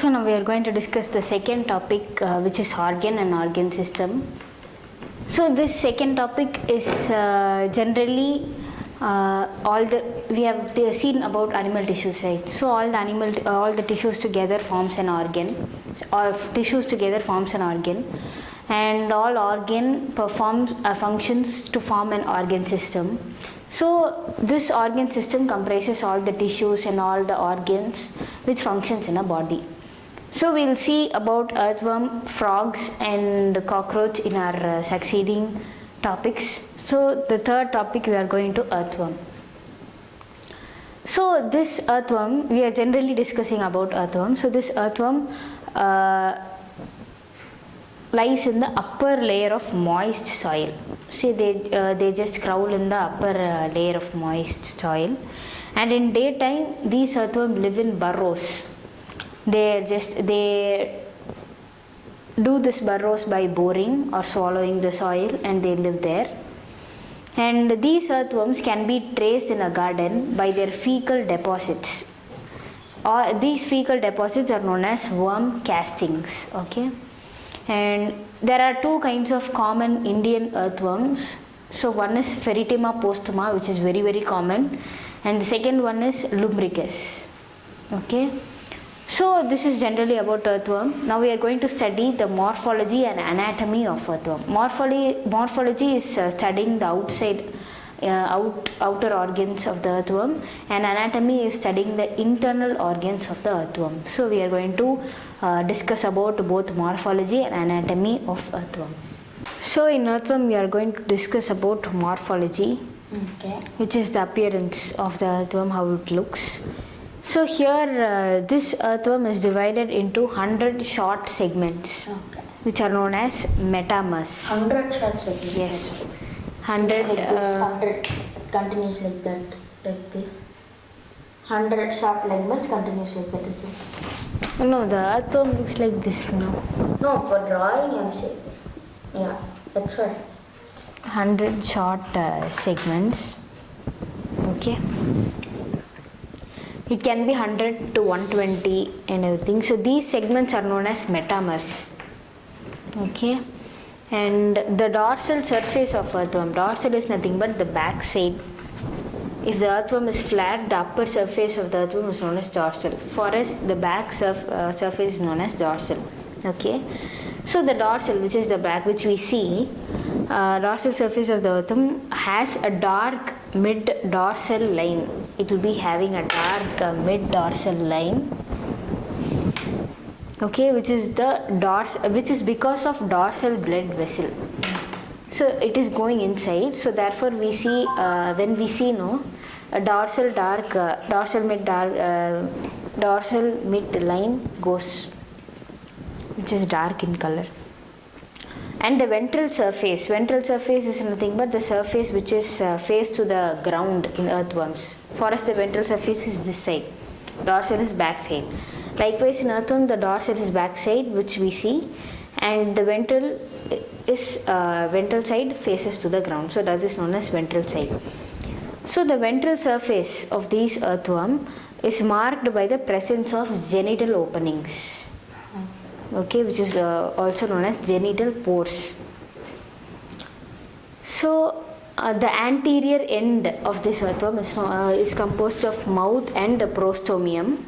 So now we are going to discuss the second topic, which is organ and organ system. So this second topic is generally we have seen about animal tissues, right? So all the tissues together forms an organ, or tissues together forms an organ, and all organ performs functions to form an organ system. So this organ system comprises all the tissues and all the organs which functions in a body. So we'll see about earthworm, frogs and cockroach in our succeeding topics. So the third topic we are going to earthworm. So this earthworm, we are generally discussing about earthworm. So this earthworm lies in the upper layer of moist soil. See, they just crawl in the upper layer of moist soil, and in daytime these earthworms live in burrows. They do this burrows by boring or swallowing the soil, and they live there. And these earthworms can be traced in a garden by their fecal deposits. These fecal deposits are known as worm castings. Okay, and there are two kinds of common Indian earthworms. So one is Ferritema postuma, which is very, very common, and the second one is Lumbricus. Okay. So this is generally about earthworm. Now we are going to study the morphology and anatomy of earthworm. Morphology is studying the outer organs of the earthworm, and anatomy is studying the internal organs of the earthworm. So we are going to discuss about both morphology and anatomy of earthworm. So in earthworm we are going to discuss about morphology, which is the appearance of the earthworm, how it looks. So here this earthworm is divided into 100 short segments, which are known as metamers. 100 short segments? Yes. 100 like this, 100 continues like that, like this. 100 short segments continues like that, is it? No, the earthworm looks like this now. No, for drawing I'm saying. Yeah, that's right. 100 short segments. Okay. It can be 100 to 120 and everything. So these segments are known as metamers. Okay. And the dorsal surface of earthworm, dorsal is nothing but the back side. If the earthworm is flat, the upper surface of the earthworm is known as dorsal. For us, the back surface is known as dorsal. Okay. So the dorsal, which is the back, which we see, dorsal surface of the earthworm has a dark mid-dorsal line. It will be having a dark mid-dorsal line. Okay, which is because of dorsal blood vessel. So it is going inside. So therefore we see when we see a dorsal mid line goes, which is dark in color. And the ventral surface is nothing but the surface which is face to the ground in earthworms. For us, the ventral surface is this side, dorsal is back side. Likewise in earthworm, the dorsal is back side, which we see, and the ventral side faces to the ground. So that is known as ventral side. So the ventral surface of these earthworm is marked by the presence of genital openings. Okay, which is also known as genital pores. So the anterior end of this earthworm is composed of mouth and the prostomium.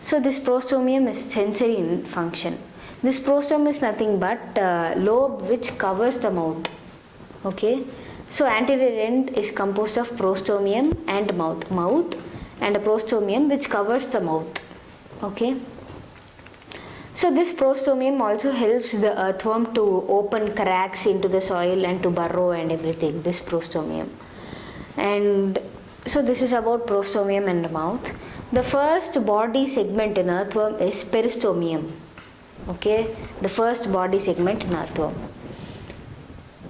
So this prostomium is sensory in function. This prostomium is nothing but lobe which covers the mouth. Okay, so anterior end is composed of prostomium and mouth and a prostomium which covers the mouth. Okay. So this prostomium also helps the earthworm to open cracks into the soil and to burrow and everything, this prostomium. And so this is about prostomium and mouth. The first body segment in earthworm is peristomium. Okay, the first body segment in earthworm.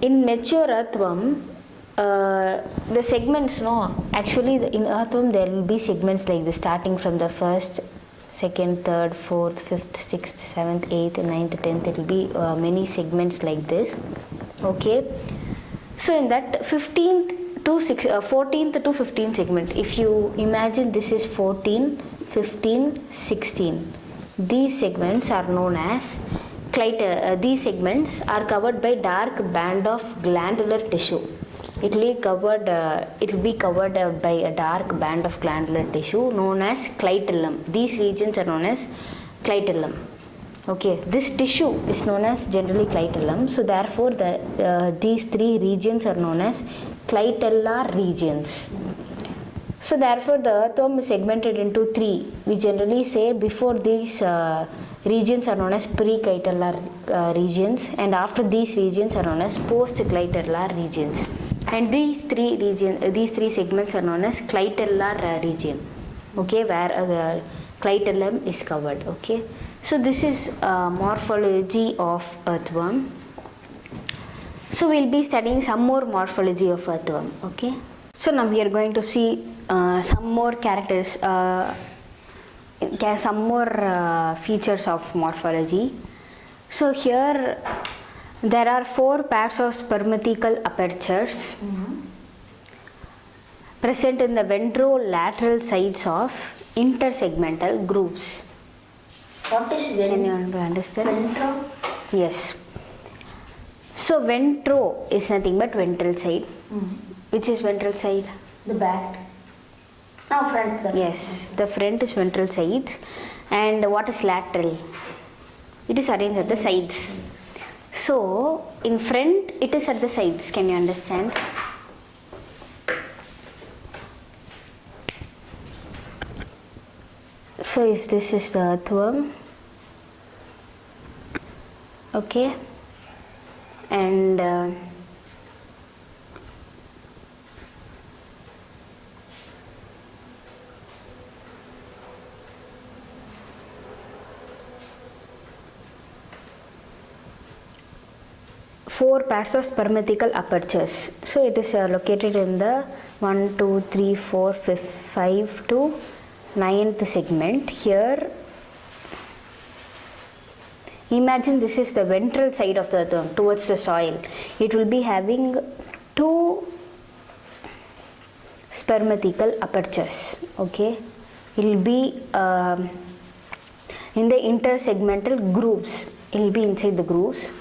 In mature earthworm, the segments, actually in earthworm there will be segments like this, starting from the first, second, third, fourth, fifth, sixth, seventh, eighth, ninth, 10th. It will be many segments like this. Okay. So in that 14th to 15th segment, if you imagine this is 14, 15, 16. these segments are known as these segments are covered by dark band of glandular tissue. It will be covered by a dark band of glandular tissue known as clitellum. These regions are known as clitellum. Okay, this tissue is known as generally clitellum. So therefore, these three regions are known as clitellar regions. So therefore, the earthworm is segmented into three. We generally say before these regions are known as pre-clitellar regions, and after these regions are known as post-clitellar regions. And these three segments are known as clitellar region. Okay, where clitellum is covered. Okay, so this is morphology of earthworm. So we'll be studying some more morphology of earthworm. Okay, so now we are going to see some more characters, some more features of morphology. So here there are 4 pairs of spermatical apertures present in the ventrolateral sides of intersegmental grooves. What is Can you understand? ventro? Yes. So ventro is nothing but ventral side. Which is ventral side? The back. No, front. Yes, the front is ventral sides. And what is lateral? It is arranged at the sides. So in front it is at the sides. Can you understand? So if this is the earthworm, okay, and four pairs of spermatical apertures. So it is located in the 1, 2, 3, 4, 5 to 9th segment. Here, imagine this is the ventral side of the earthworm towards the soil. It will be having 2 spermatical apertures. Okay, it will be in the intersegmental grooves. It will be inside the grooves.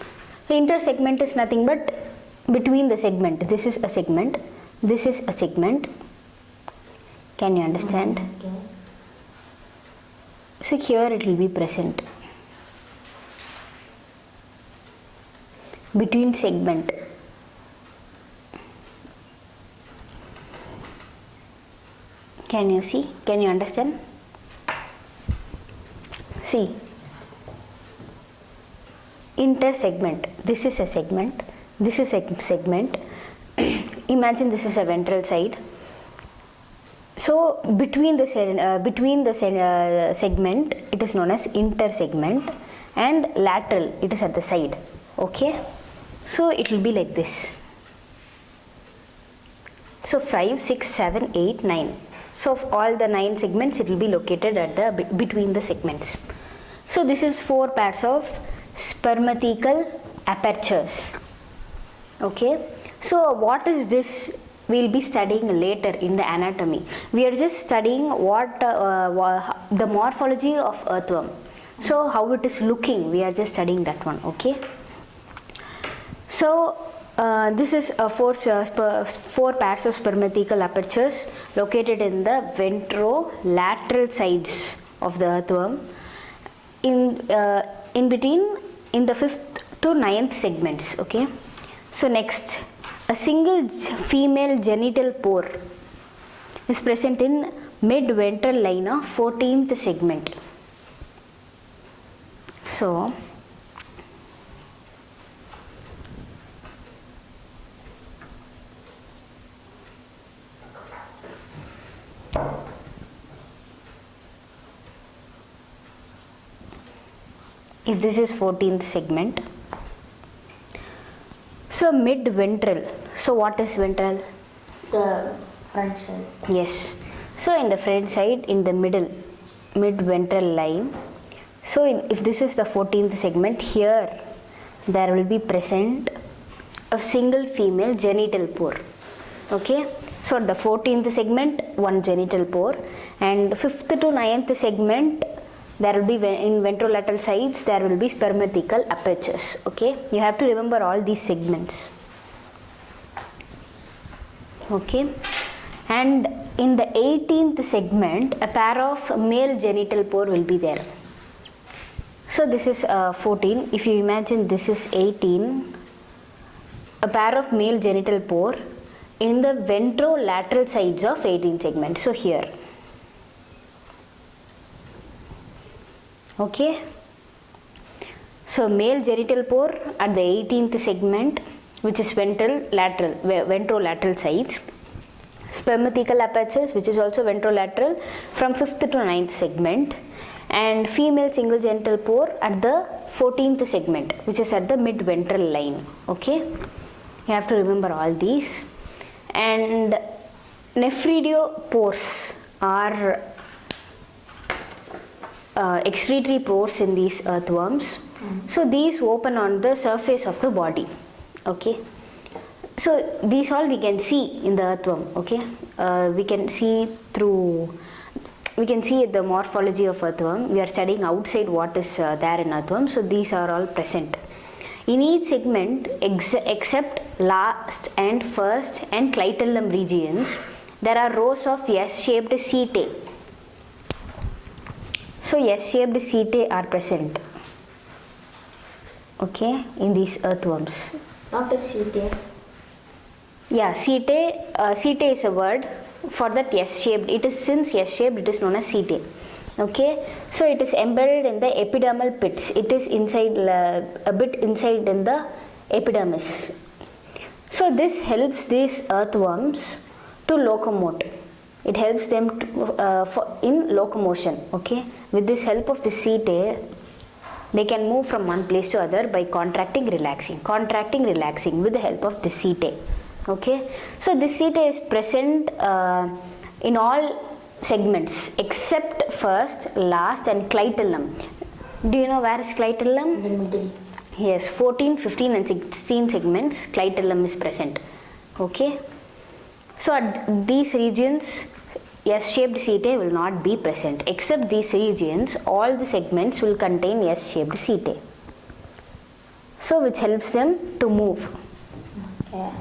The intersegment is nothing but between the segment. This is a segment. This is a segment. Can you understand? Okay. So here it will be present. Between segment. Can you see? Can you understand? See. Intersegment. This is a segment. This is a segment. Imagine this is a ventral side. So between the segment, it is known as intersegment, and lateral, it is at the side. Okay. So it will be like this. So 5, 6, 7, 8, 9. So of all the 9 segments, it will be located at the between the segments. So this is 4 pairs of spermatical apertures. Okay. So what is this? We will be studying later in the anatomy. We are just studying what the morphology of earthworm. So how it is looking, we are just studying that one. Okay. So this is 4 pairs of spermatical apertures located in the ventrolateral sides of the earthworm. In between, in the 5th to 9th segments. Okay. So next, a single female genital pore is present in mid-ventral line of 14th segment. So if this is 14th segment, so mid-ventral. So what is ventral? The front side. Yes. So in the front side, in the middle, mid-ventral line. So if this is the 14th segment, here there will be present a single female genital pore. Okay. So the 14th segment, one genital pore, and 5th to 9th segment, There will be in ventrolateral sides there will be spermatical apertures. Okay, you have to remember all these segments. Okay, and in the 18th segment a pair of male genital pore will be there. So this is 14. If you imagine this is 18, a pair of male genital pore in the ventrolateral sides of 18th segment. So here. Okay. So male genital pore at the 18th segment, which is ventrolateral sides. Spermatical apertures, which is also ventrolateral from 5th to 9th segment, and female single genital pore at the 14th segment, which is at the mid-ventral line. Okay, you have to remember all these. And nephridiopores are excretory pores in these earthworms. So these open on the surface of the body. Okay. So these all we can see in the earthworm. Okay, we can see the morphology of earthworm. We are studying outside what is there in earthworm. So these are all present in each segment except last and first and clitellum regions. There are rows of S-shaped setae. So S-shaped setae are present. Okay, in these earthworms. Not a setae. Yeah, setae is a word for that S-shaped. It is, since S-shaped, it is known as setae. Okay, so it is embedded in the epidermal pits. It is inside, a bit inside in the epidermis. So this helps these earthworms to locomote. It helps them to, in locomotion. Okay, with this help of the setae, they can move from one place to other by contracting, relaxing with the help of the setae. Okay, so this setae is present in all segments except first, last and clitellum. Do you know where is clitellum? In the middle. Yes, 14, 15 and 16 segments clitellum is present. Okay, so at these regions S-shaped setae will not be present. Except these regions, all the segments will contain S-shaped setae. So which helps them to move. Okay.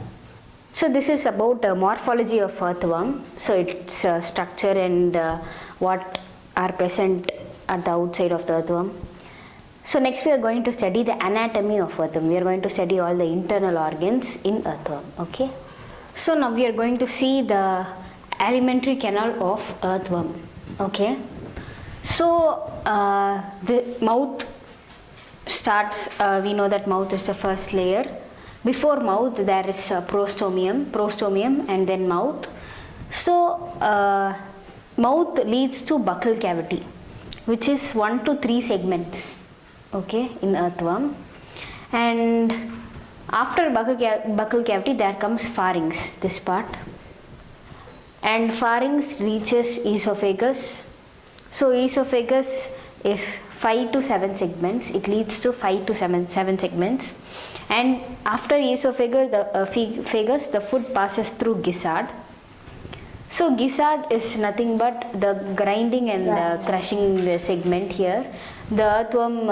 So this is about morphology of earthworm. So its structure and what are present at the outside of the earthworm. So next we are going to study the anatomy of earthworm. We are going to study all the internal organs in earthworm. Okay. So now we are going to see the alimentary canal of earthworm. Okay. So the mouth starts. We know that mouth is the first layer. Before mouth there is prostomium and then mouth. So mouth leads to buccal cavity, which is 1 to 3 segments. Okay, in earthworm. And after buccal cavity there comes pharynx, this part. And pharynx reaches esophagus. So esophagus is 5 to 7 segments. It leads to 5 to 7 segments. And after esophagus, the food passes through gizzard. So gizzard is nothing but the grinding and crushing segment here. The earthworm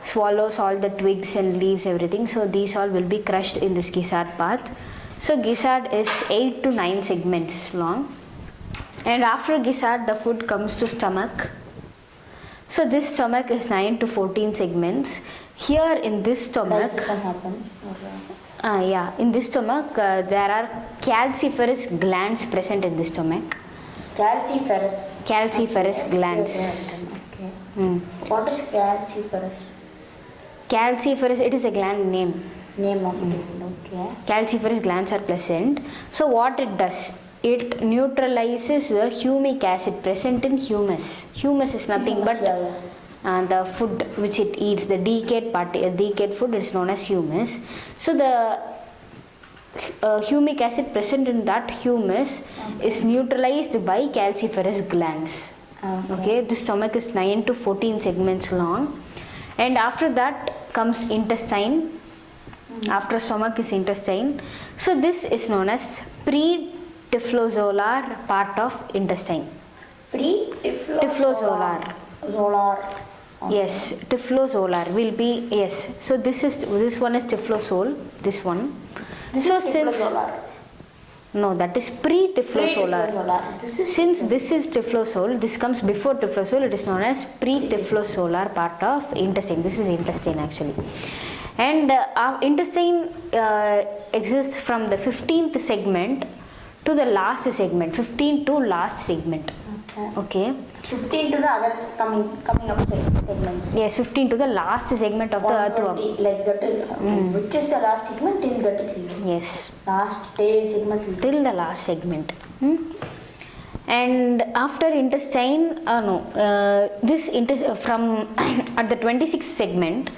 swallows all the twigs and leaves, everything. So these all will be crushed in this gizzard path. So gizzard is 8 to 9 segments long. And after gizzard, the food comes to stomach. So this stomach is 9 to 14 segments. Here in this stomach, in this stomach there are calciferous glands present in this stomach. Calciferous glands. Okay. What is calciferous? Calciferous, it is a gland name. Name of it. Okay. Calciferous glands are present. So what it does? It neutralizes the humic acid present in humus. Humus is nothing but the food which it eats, the decayed food is known as humus. So the humic acid present in that humus is neutralized by calciferous glands. Okay, the stomach is 9 to 14 segments long. And after that comes intestine. After stomach is intestine. So this is known as pre-typhlozolar part of intestine. Pre-typhlozolar. Solar. Yes, typhlosolar will be, yes. So this one is typhlosol, this one. This So is typhlosolar. no, that is pre-typhlosolar. Pre-typhlosolar. This is Since this is typhlosol, this comes before typhlosol, it is known as pre-typhlosolar part of intestine. This is intestine actually. And our intestine exists from the 15th segment to the last segment, 15 to last segment. Okay. 15 to the other coming up segments. Yes, 15 to the last segment of the earthworm. 120, like that. Which is the last segment till that? Yes. Last tail segment. Till the last segment. And after intestine, from at the 26th segment,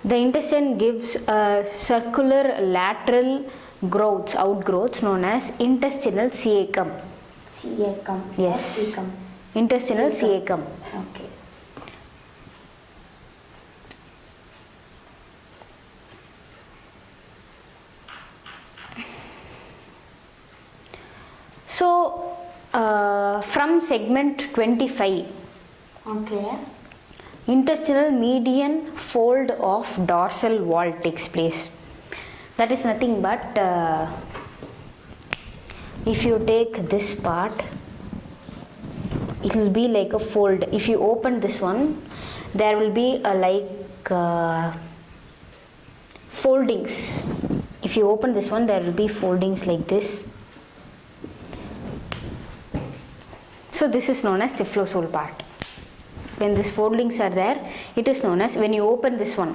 the intestine gives circular lateral growths, outgrowths known as intestinal cecum. Cecum. Yes. Cecum. Intestinal cecum. Okay. So, from segment 25, Okay. intestinal median fold of dorsal wall takes place. That is nothing but if you take this part, it will be like a fold. If you open this one, there will be a foldings. If you open this one, there will be foldings like this. So this is known as typhlosol part. When these foldings are there, it is known as, when you open this one,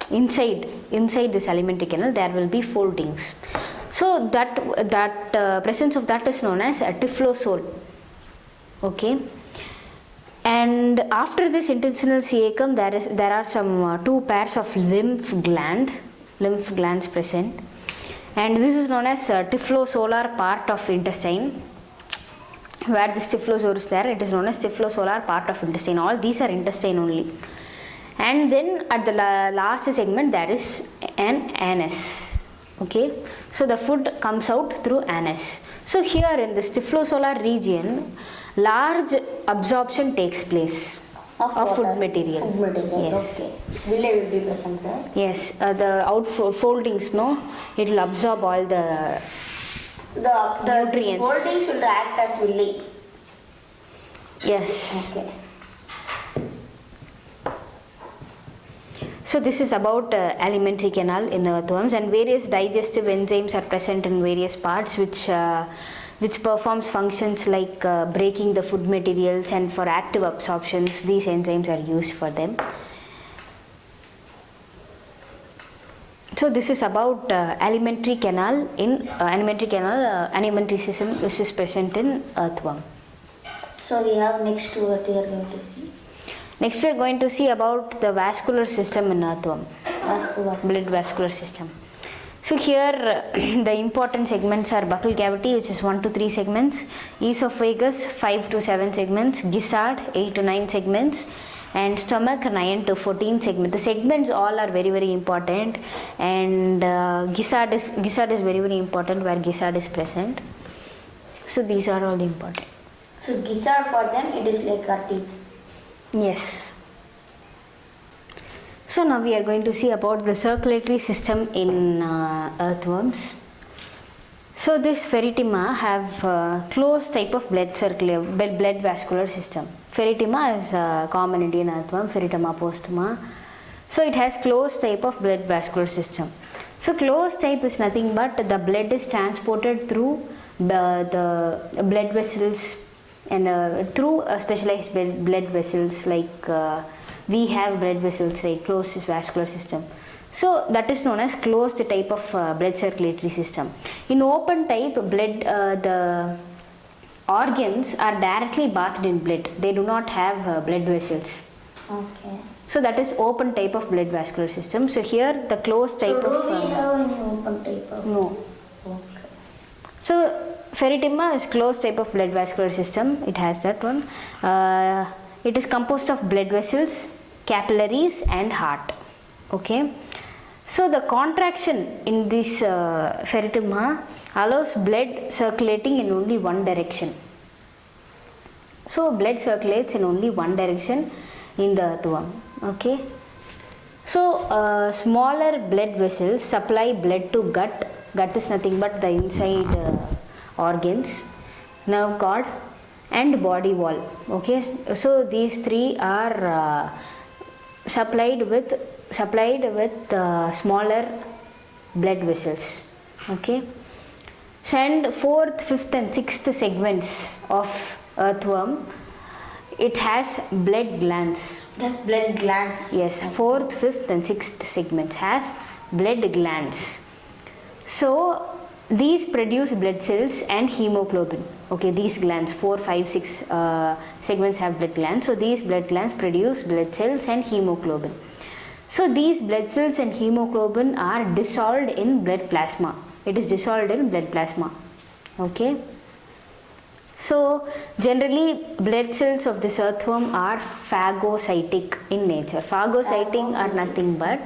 inside this alimentary canal, there will be foldings. So that presence of that is known as a typhlosol. Okay. And after this intestinal cecum, there are some two pairs of lymph glands present, and this is known as typhlosolar part of intestine. Where this typhlosol is there, it is known as typhlosolar part of intestine. All these are intestine only. And then at the last segment, there is an anus. Okay, so the food comes out through anus. So here in this typhlosolar region, large absorption takes place of food material. Food material. Yes. Okay. Villi will be present there. Yes, the outfoldings, no, it will absorb all the The nutrients. foldings will act as villi. Yes. Okay. So this is about alimentary canal in earthworms, and various digestive enzymes are present in various parts which performs functions like breaking the food materials, and for active absorptions these enzymes are used for them. So this is about alimentary canal in alimentary system which is present in earthworm. So we have next what we are going to see. Next we are going to see about the vascular system in earthworm. Vascular. Blood vascular system. So here the important segments are buccal cavity, which is 1 to 3 segments, esophagus 5 to 7 segments, gizzard 8 to 9 segments, and stomach 9 to 14 segments. The segments all are very, very important, and gizzard is very, very important where gizzard is present. So these are all important. So gizzard for them it is like our teeth. Yes. So now we are going to see about the circulatory system in earthworms. So this Pheretima have closed type of blood vascular system. Pheretima is a common Indian earthworm, Pheretema postuma. So it has closed type of blood vascular system. So closed type is nothing but the blood is transported through the blood vessels, and through specialized blood vessels, like we have blood vessels, right? Closed vascular system. So that is known as closed type of blood circulatory system. In open type, the organs are directly bathed in blood. They do not have blood vessels. Okay. So that is open type of blood vascular system. So here the closed type so of. Do we have any open type of? No. Okay. So Pheretima is closed type of blood vascular system. It has that one. It is composed of blood vessels, capillaries, and heart. Okay. So the contraction in this Pheretima allows blood circulating in only one direction. So blood circulates in only one direction, in the earthworm. Okay. So smaller blood vessels supply blood to gut. Gut is nothing but the inside organs, nerve cord and body wall. Okay. So these three are supplied with smaller blood vessels. Okay. And fourth, fifth and sixth segments of earthworm, it has blood glands. That's blood glands. Yes, fourth, fifth and sixth segments has blood glands. So these produce blood cells and hemoglobin. Okay, these glands 4, 5, 6 segments have blood glands. So these blood glands produce blood cells and hemoglobin. So these blood cells and hemoglobin are dissolved in blood plasma. It is dissolved in blood plasma. Okay. So generally blood cells of this earthworm are phagocytic in nature. Phagocytic are nothing but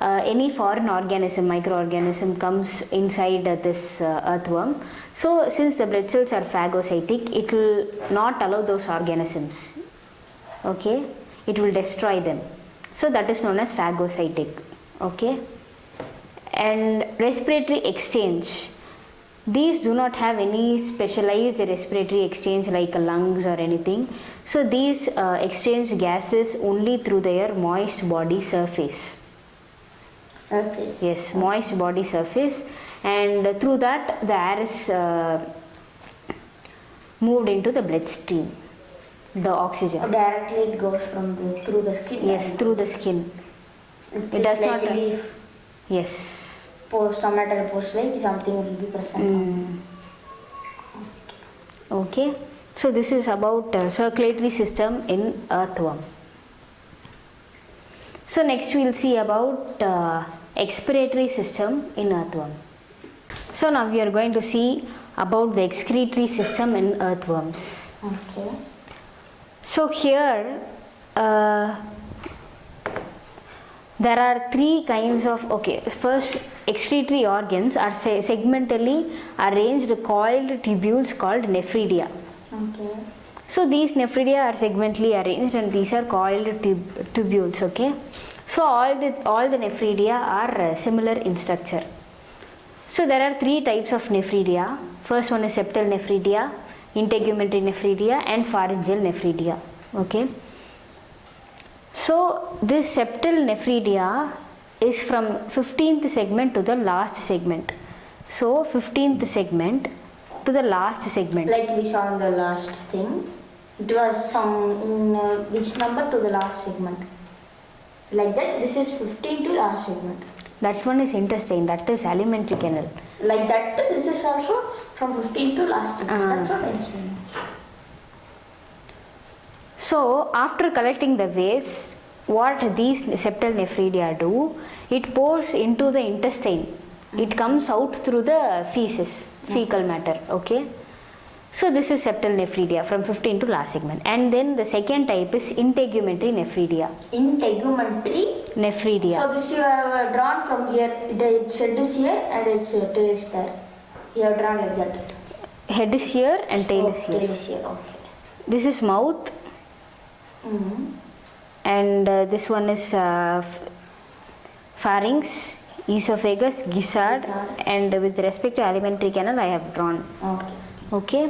any foreign organism, microorganism comes inside this earthworm. So since the blood cells are phagocytic, it will not allow those organisms. Okay, it will destroy them. So that is known as phagocytic. Okay. And respiratory exchange, these do not have any specialized respiratory exchange like lungs or anything. So these exchange gases only through their moist body surface. Yes, moist body surface, and through that the air is moved into the bloodstream, the oxygen. Directly it goes through the skin. Yes, through the skin. It does like not leaf. Yes. Tomato post like something will be present. Okay. So this is about circulatory system in earthworm. So next we will see about expiratory system in earthworm. So now we are going to see about the excretory system in earthworms. Okay. So here there are three kinds of, okay, first excretory organs are segmentally arranged coiled tubules called nephridia. Okay. So these nephridia are segmentally arranged and these are coiled tubules. Okay. So all the nephridia are similar in structure. So there are three types of nephridia. First one is septal nephridia, integumentary nephridia and pharyngeal nephridia. Okay. So this septal nephridia is from 15th segment to the last segment. So 15th segment to the last segment. Like we saw in the last thing, it was some which number to the last segment. Like that, this is 15 to last segment. That one is intestine, that is alimentary canal. Like that, this is also from 15 to last segment. That's what I'm saying. So after collecting the waste, what these septal nephridia do, it pours into the intestine. It comes out through the feces, fecal matter. Okay. So this is septal nephridia from 15 to last segment. And then the second type is integumentary nephridia. Integumentary nephridia. So this you have drawn from here. Its head is here and its tail is there. You have drawn like that. Head is here and tail is here. Tail is here. Okay. This is mouth. And this one is pharynx, esophagus, gizzard, and with respect to alimentary canal I have drawn. Okay. Okay.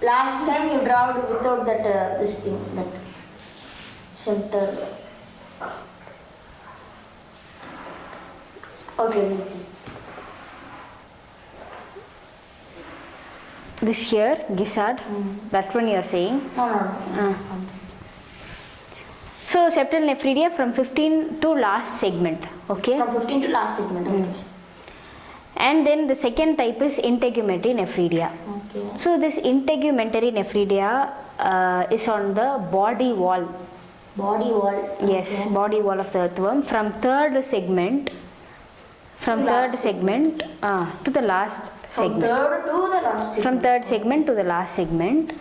Last time you drawn without that this thing, that center. Okay. This here, gizzard, that one you are saying? No. So septal nephridia from 15 to last segment. Okay. From 15 to last segment. Okay. And then the second type is integumentary nephridia. Okay. So this integumentary nephridia is on the body wall. Body wall. Yes, body wall of the earthworm from third segment. To the last segment. From third to the last segment. From third segment to the last segment.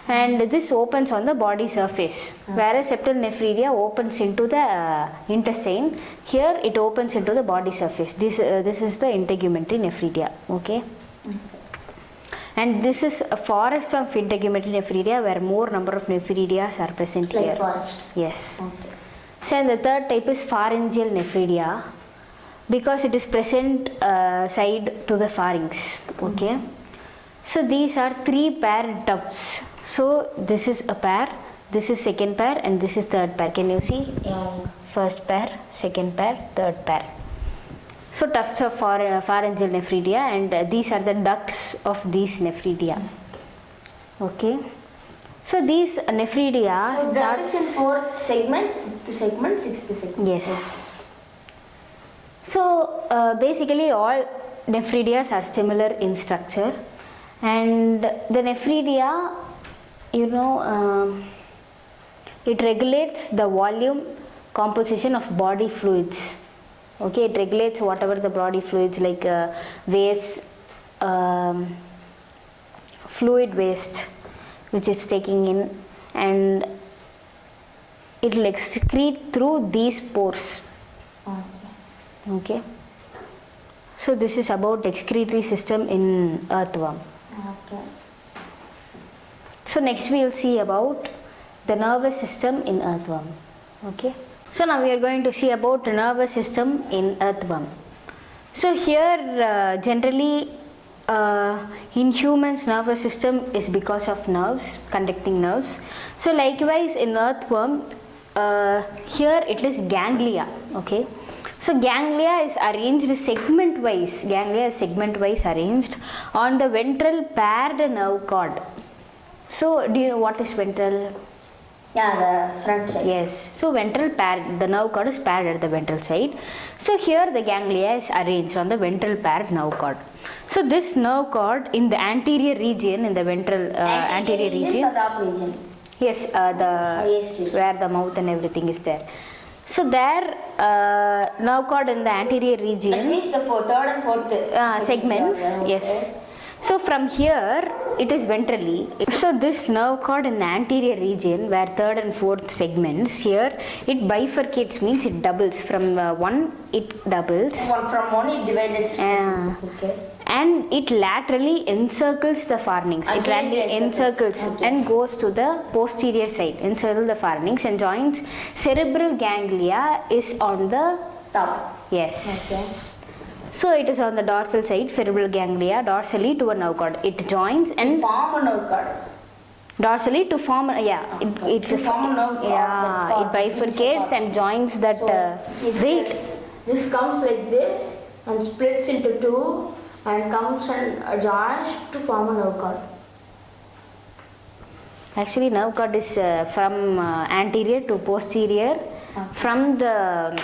And this opens on the body surface, whereas septal nephridia opens into the intestine. Here it opens into the body surface. This is the integumentary nephridia. Okay. And this is a forest of integumentary nephridia where more number of nephridia are present Like here. forest. Yes. Okay. So and the third type is pharyngeal nephridia because it is present side to the pharynx. Okay. So these are 3 pair tufts. So this is a pair, this is second pair, and this is third pair. Can you see? Yeah. First pair, second pair, third pair. So tufts of pharyngeal nephridia, and these are the ducts of these nephridia. Okay. So these nephridia So that is in 4th segment, 5th segment, 6th segment. Yes. So basically all nephridia are similar in structure, and the nephridia, you know, it regulates the volume composition of body fluids. Okay, it regulates whatever the body fluids like waste, fluid waste which is taking in, and it will excrete through these pores. Okay. Okay. So this is about excretory system in earthworm. Okay. So next we will see about the nervous system in earthworm. Okay. So now we are going to see about the nervous system in earthworm. So here generally in humans nervous system is because of nerves, conducting nerves. So likewise in earthworm here it is ganglia. Okay. So ganglia is arranged segment wise. Ganglia is segment wise arranged on the ventral paired nerve cord. So do you know what is ventral? Yeah, the front side. Yes. So ventral paired, the nerve cord is paired at the ventral side. So here the ganglia is arranged on the ventral paired nerve cord. So this nerve cord in the anterior region, in the ventral anterior region. The top region. Yes, Highest the region. where the mouth and everything is there. So there nerve cord in the anterior That region means the 3rd and 4th segments. are there, Yes. okay. So from here it is ventrally. So this nerve cord in the anterior region where 3rd and 4th segments, here it bifurcates, means it doubles. From one it doubles. From one it divided. Okay. And it laterally encircles the pharynx. It Again laterally it encircles encircles. Okay. and goes to the posterior side, encircle the pharynx and joins. Cerebral ganglia is on the Top. yes. Okay. So it is on the dorsal side, cerebral ganglia, dorsally to a nerve cord. It joins and Form a nerve cord. dorsally to form, To form a nerve cord, yeah, that it cord, bifurcates cord. and joins that. If Wait, this comes like this and splits into 2 and comes and joins to form a nerve cord. actually nerve cord is from anterior to posterior, from the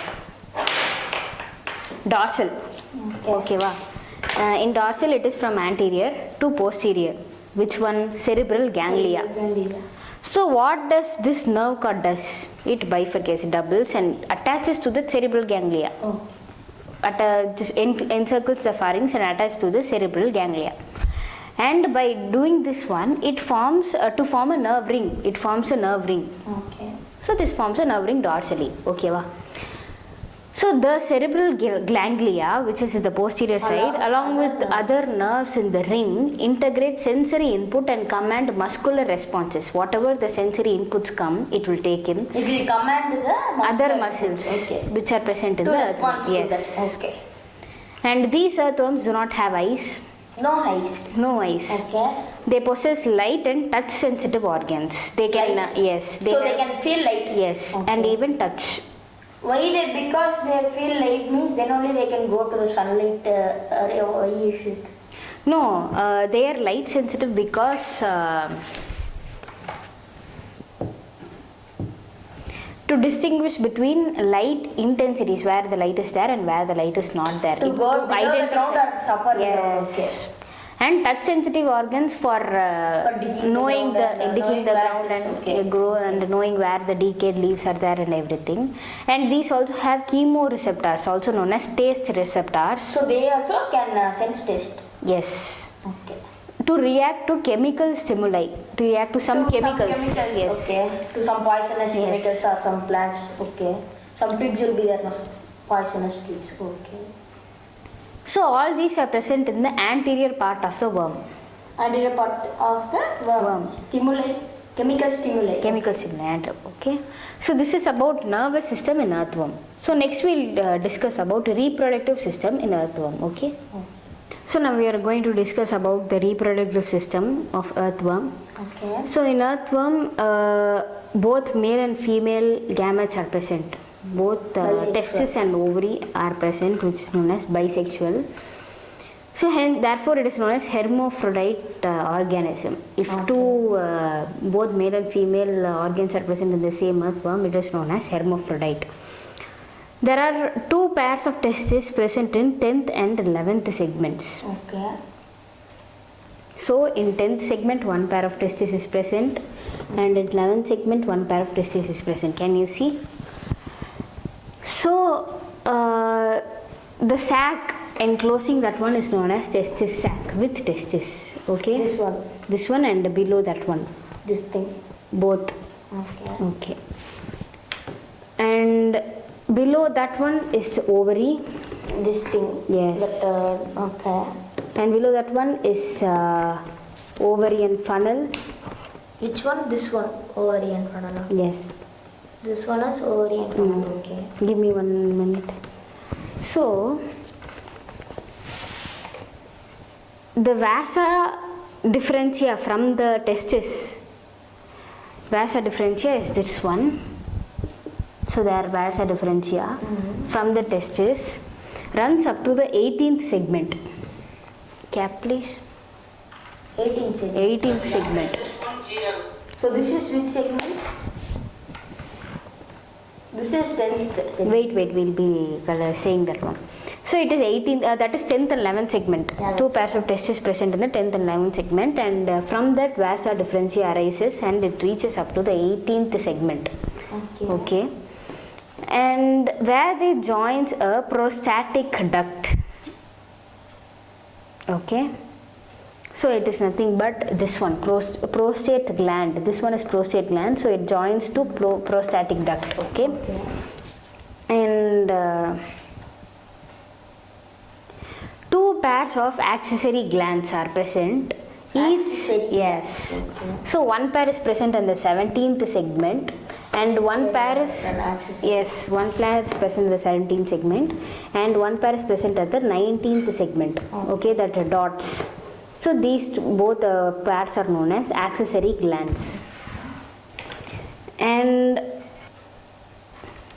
dorsal. Okay, wow. In dorsal it is from anterior to posterior. Which one? Cerebral ganglia. So what does this nerve cord does? It bifurcates, doubles and attaches to the cerebral ganglia. Oh. Just encircles the pharynx and attaches to the cerebral ganglia. And by doing this one, it forms to form a nerve ring. It forms a nerve ring. Okay. So this forms a nerve ring dorsally. Okay, wow. So the cerebral ganglia, which is in the posterior side, along with other nerves in the ring, integrate sensory input and command muscular responses. Whatever the sensory inputs come, it will take in. It will command the Other muscles okay. which are present in To the respond earthworm. to Yes. that. Okay. And these earthworms do not have eyes. No eyes. No eyes. Okay. They possess light and touch sensitive organs. They can Light. yes. So they can feel light. Yes, Okay. and even touch. Why they? Because they feel light means then only they can go to the sunlight area. Why is it? No, they are light sensitive because to distinguish between light intensities, where the light is there and where the light is not there. To go below the ground or upper ground. Yes. And touch sensitive organs for digging knowing the ground and digging knowing the where ground it is, and okay. grow and knowing where the decayed leaves are there and everything. And these also have chemoreceptors, also known as taste receptors. So they also can sense taste. Yes. Okay. To react to chemical stimuli, to react to some chemicals. Yes. Okay. To some poisonous Yes. chemicals or some plants. Okay. Some pigs will be there. No? Poisonous pigs. Okay. So all these are present in the anterior part of the worm. And it is a part of the worm. Chemical stimuli. Chemical stimulant. Okay. So this is about nervous system in earthworm. So next we'll discuss about reproductive system in earthworm. Okay. So now we are going to discuss about the reproductive system of earthworm. Okay. So in earthworm, both male and female gametes are present. Both Bisexual. testes and ovary are present, which is known as bisexual. So therefore it is known as hermaphrodite organism. If two both male and female organs are present in the same earthworm, it is known as hermaphrodite. There are two pairs of testes present in 10th and 11th segments. Okay. So in 10th segment one pair of testes is present, and in 11th segment one pair of testes is present. Can you see? So the sac enclosing that one is known as testis sac with testis. Okay. This one. This one and below that one. This thing. Both. Okay. Okay. And below that one is ovary. This thing. Yes. The third. Okay. And below that one is ovarian funnel. Which one? This one. Ovarian funnel. Yes. This one is ovarian funnel. Okay. Give me 1 minute. So the vasa differentia from the testis. Vasa differentia is this one. So there are vasa differentia from the testis runs up to the 18th segment. Cap please. 18th segment. 18th segment. So this is which segment? This is 10th segment. Wait, we'll be saying that one. So it is 18th, that is 10th and 11th segment. Yeah. Two pairs of testes present in the 10th and 11th segment, and from that vasa differentia arises and it reaches up to the 18th segment. Okay. Okay. And where they joins a prostatic duct. Okay. So it is nothing but this one, prostate gland. This one is prostate gland, so it joins to prostatic duct. Okay. And two pairs of accessory glands are present. Accessory Yes. Okay. So one pair is present in the 17th segment, and one pair is an accessory. yes, one pair is present in the 17th segment, and one pair is present at the 19th segment. Okay, that are dots. So these both pairs are known as accessory glands. And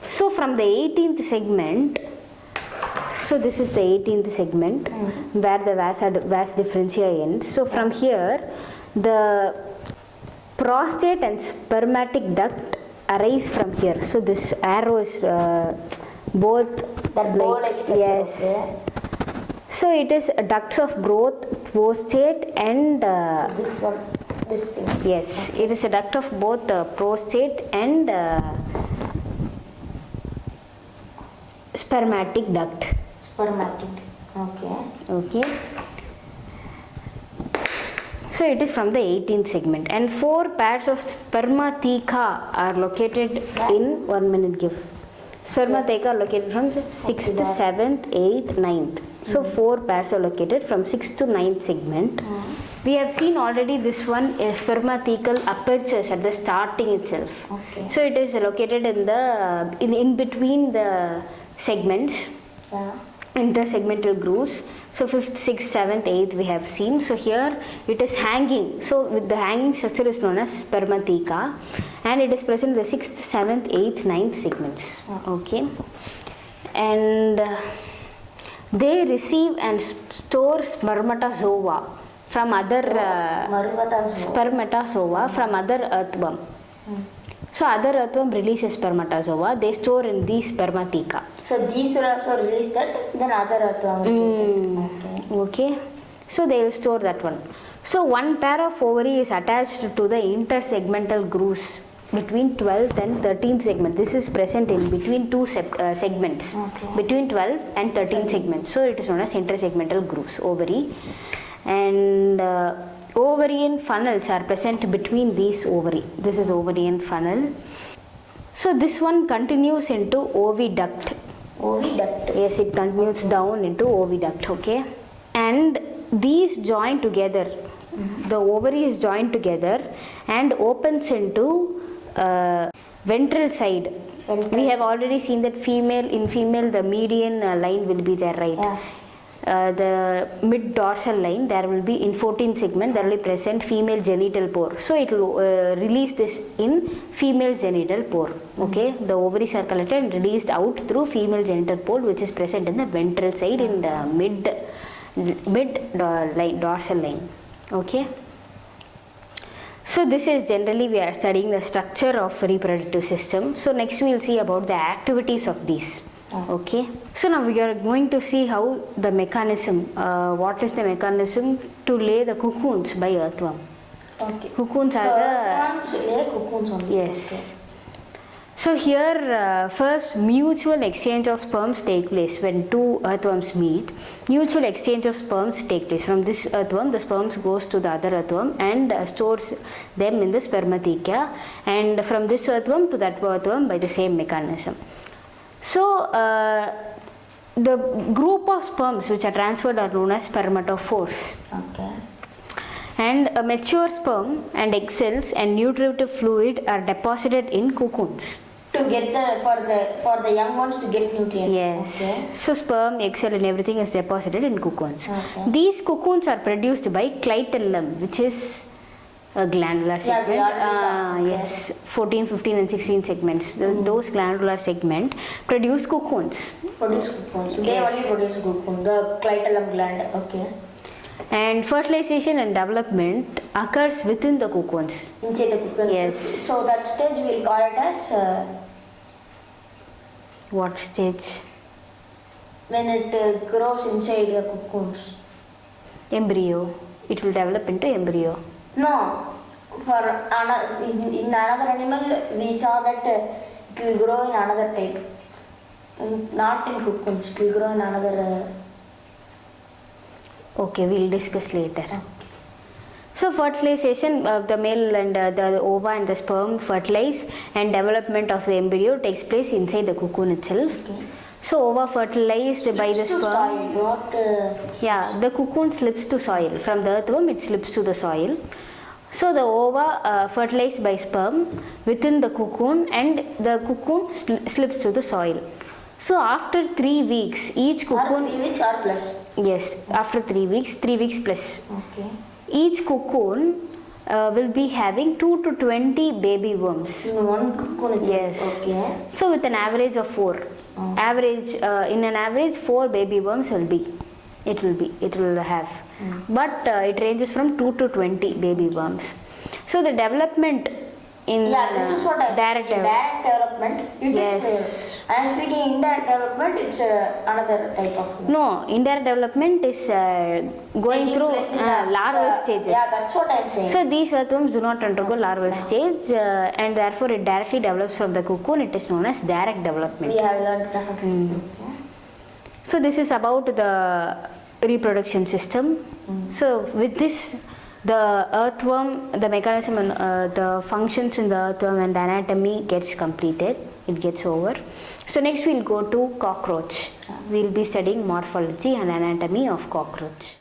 so from the 18th segment, so this is the 18th segment where the vas differentia ends. So from here, the prostate and spermatic duct arise from here. So this arrow is both That ball-like structure. yes. Okay. So it is ducts of both prostate and This one. This thing. yes, it is a duct of both prostate and spermatic duct. Spermatic. Okay. Okay. So it is from the 18th segment, and four pairs of spermatheca are located in 1 minute give. Spermatheca are located from 6th, 7th, 8th, 9th. So four pairs are located from 6th to 9th segment. We have seen already this one is spermathecal apertures at the starting itself. Okay. So it is located in the in between the segments. Yeah. Intersegmental grooves. So 5th, 6th, 7th, 8th we have seen. So here it is hanging. So with the hanging structure is known as spermatheca, and it is present in the 6th, 7th, 8th, 9th segments. Okay. And they receive and store spermatozoa from other spermatozoa from other earthworm. So other earthworm releases spermatozoa. They store in these spermatheca. So these will also release that, then other earthworm will take it. Okay. So they will store that one. So one pair of ovary is attached to the intersegmental grooves between 12th and 13th segment. This is present in between two segments. Okay. Between 12th and 13th segment. So it is known as intersegmental grooves, ovary. And ovarian funnels are present between these ovary. This is ovarian funnel. So this one continues into oviduct. Oviduct. Yes, it continues down into oviduct. Okay. And these join together The ovary is joined together and opens into ventral side. We have already seen that in female the median line will be there, right? Yeah. The mid dorsal line, there will be in 14 segment, there will be present female genital pore. So it will release this in female genital pore. Okay, the ovaries are collected and released out through female genital pore, which is present in the ventral side in the dorsal line. Okay. So this is generally we are studying the structure of reproductive system. So next we will see about the activities of these. Okay. So now we are going to see how the mechanism, what is the mechanism to lay the cocoons by earthworm. Okay. Cocoons So are the, earthworms lay cocoons only. yes. So here first mutual exchange of sperms take place when two earthworms meet. Mutual exchange of sperms take place. From this earthworm, the sperms goes to the other earthworm and stores them in the spermatheca, and from this earthworm to that earthworm by the same mechanism. So the group of sperms which are transferred are known as spermatophores. Okay. And a mature sperm and egg cells and nutritive fluid are deposited in cocoons. To get for the young ones to get nutrients. Yes. Okay. So sperm, egg cell and everything is deposited in cocoons. Okay. These cocoons are produced by clitellum, which is a glandular Yeah, we segment. already saw. Okay. Yes, 14, 15 and 16 segments. Those glandular segment produce cocoons. Produce cocoons. They Yes. only produce cocoon. The clitellum gland. Okay. And fertilization and development occurs within the cocoons. Inside the cocoons. Yes. So that stage we'll call it as What stage? when it grows inside the cocoons. Embryo. It will develop into embryo. No, in another animal we saw that it will grow in another type. Not in cocoons, it will grow in another. Okay, we'll discuss later. So fertilization, the male and the ova and the sperm fertilize, and development of the embryo takes place inside the cocoon itself. Okay. So ova fertilized by the Slips to sperm. soil, not, Yeah, the cocoon slips to soil. From the earthworm, it slips to the soil. So the ova fertilized by sperm within the cocoon, and the cocoon slips to the soil. So after 3 weeks, each or cocoon. 3 weeks or plus. Yes, after 3 weeks, 3 weeks plus. Okay. Each cocoon will be having 2 to 20 baby worms. In one cocoon itself. Yes. Okay. So with an average of 4. Average in an average 4 baby worms will be. It will have. But it ranges from 2 to 20 baby worms. So the development in Yeah, this is what I direct indirect development. It Yes. is. I am speaking indirect development. It's another type of. No, indirect development is going Taking through place in larval stages. Yeah, that's what I am saying. So these earthworms do not undergo larval stage, and therefore it directly develops from the cocoon. It is known as direct development. we have learned that. Okay. So this is about the reproduction system. So with this, the earthworm, the mechanism and the functions in the earthworm and the anatomy gets completed. It gets over. So next we'll go to cockroach. We'll be studying morphology and anatomy of cockroach.